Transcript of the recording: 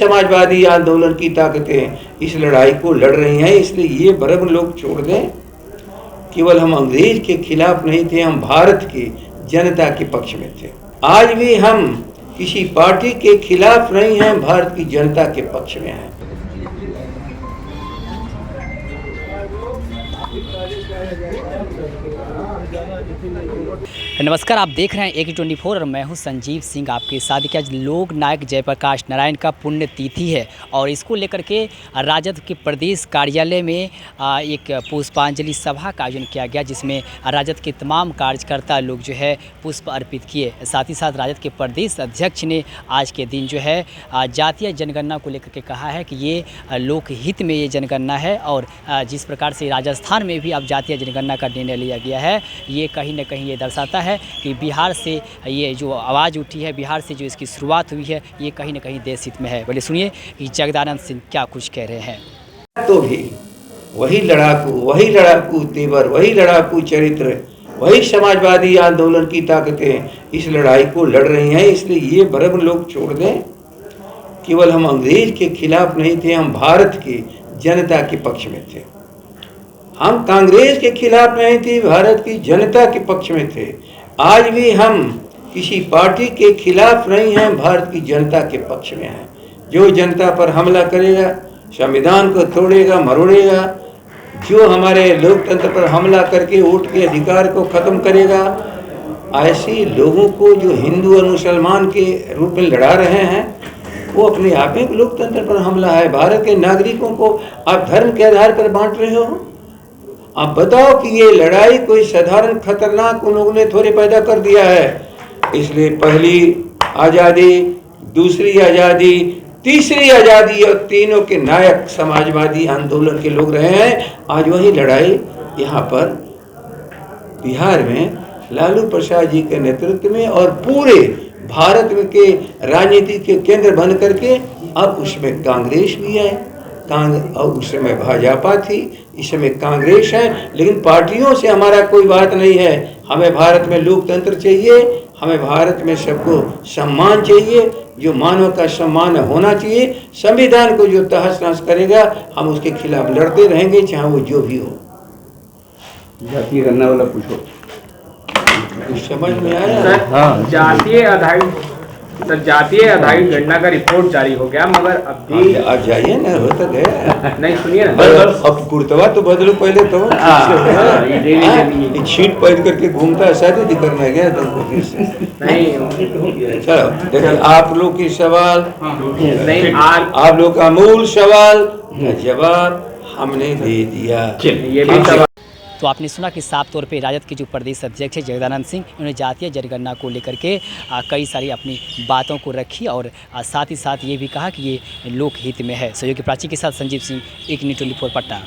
समाजवादी आंदोलन की ताकतें इस लड़ाई को लड़ रही हैं। इसलिए ये भ्रम लोग छोड़ दें। केवल हम अंग्रेज के खिलाफ नहीं थे, हम भारत की जनता के पक्ष में थे। आज भी हम किसी पार्टी के खिलाफ नहीं हैं, भारत की जनता के पक्ष में हैं। नमस्कार, आप देख रहे हैं AK24 और मैं हूं संजीव सिंह आपके साथ। कि आज लोक नायक जयप्रकाश नारायण का पुण्यतिथि है और इसको लेकर के राजद के प्रदेश कार्यालय में एक पुष्पांजलि सभा का आयोजन किया गया, जिसमें राजद के तमाम कार्यकर्ता लोग जो है पुष्प अर्पित किए। साथ ही साथ राजद के प्रदेश अध्यक्ष ने आज के दिन जो है जातीय जनगणना को लेकर के कहा है कि ये लोकहित में ये जनगणना है और जिस प्रकार से राजस्थान में भी अब जातीय जनगणना का निर्णय लिया गया है, ये कहीं न कहीं ये दर्शाता है कि बिहार से ये जो आवाज़ उठी है, बिहार से जो इसकी शुरुआत हुई है, ये कहीं न कहीं देश हित में है। बोले सुनिए कि जगदानंद सिंह क्या कुछ कह रहे हैं। तो भी वही लड़ाकू तेवर, वही लड़ाकू चरित्र, वही समाजवादी आंदोलन की ताकतें इस लड़ाई को लड़ रही हैं। इसलिए ये भ्रम लोग छोड़ दें। केवल हम अंग्रेज के खिलाफ नहीं थे, हम भारत की जनता के पक्ष में थे। हम कांग्रेस के खिलाफ नहीं थे, भारत की जनता के पक्ष में थे। आज भी हम किसी पार्टी के खिलाफ नहीं हैं, भारत की जनता के पक्ष में हैं। जो जनता पर हमला करेगा, संविधान को तोड़ेगा, मरोड़ेगा, जो हमारे लोकतंत्र पर हमला करके वोट के अधिकार को खत्म करेगा, ऐसे लोगों को जो हिंदू और मुसलमान के रूप में लड़ा रहे हैं, वो अपने आप में लोकतंत्र पर हमला है। भारत के नागरिकों को आप धर्म के आधार पर बांट रहे हो। आप बताओ कि ये लड़ाई कोई साधारण खतरनाक उन लोगों ने थोड़े पैदा कर दिया है। इसलिए पहली आज़ादी, दूसरी आज़ादी, तीसरी आज़ादी और तीनों के नायक समाजवादी आंदोलन के लोग रहे हैं। आज वही लड़ाई यहाँ पर बिहार में लालू प्रसाद जी के नेतृत्व में और पूरे भारत के राजनीति के केंद्र बन करके अब उसमें कांग्रेस भी है, और उस समय भाजपा थी, इस समय कांग्रेस है। लेकिन पार्टियों से हमारा कोई बात नहीं है। हमें भारत में लोकतंत्र चाहिए, हमें भारत में सबको सम्मान चाहिए, जो मानव का सम्मान होना चाहिए। संविधान को जो तहस नहस करेगा, हम उसके खिलाफ लड़ते रहेंगे, चाहे वो जो भी हो। जातीय गणना वाला पूछो, कुछ समझ में आया? हाँ, जातीय आधारित गणना का रिपोर्ट जारी हो गया, मगर अब भी आप जाइए ना, हो तो गया। नहीं सुनिए ना, अब कुर्तवा तो बदलो पहले तो। छीट पहन करके घूमता है, शादी करने गया तुमको नहीं। चलो देखिए, आप लोग के सवाल नहीं, आप लोग का मूल सवाल का जवाब हमने दे दिया। ये भी सवाल तो आपने सुना कि साफ तौर पे राजद के जो प्रदेश अध्यक्ष है जगदानंद सिंह, उन्होंने जातीय जनगणना को लेकर के कई सारी अपनी बातों को रखी और साथ ही साथ ये भी कहा कि ये लोकहित में है। सहयोगी प्राची के साथ संजीव सिंह, AK24 पटना।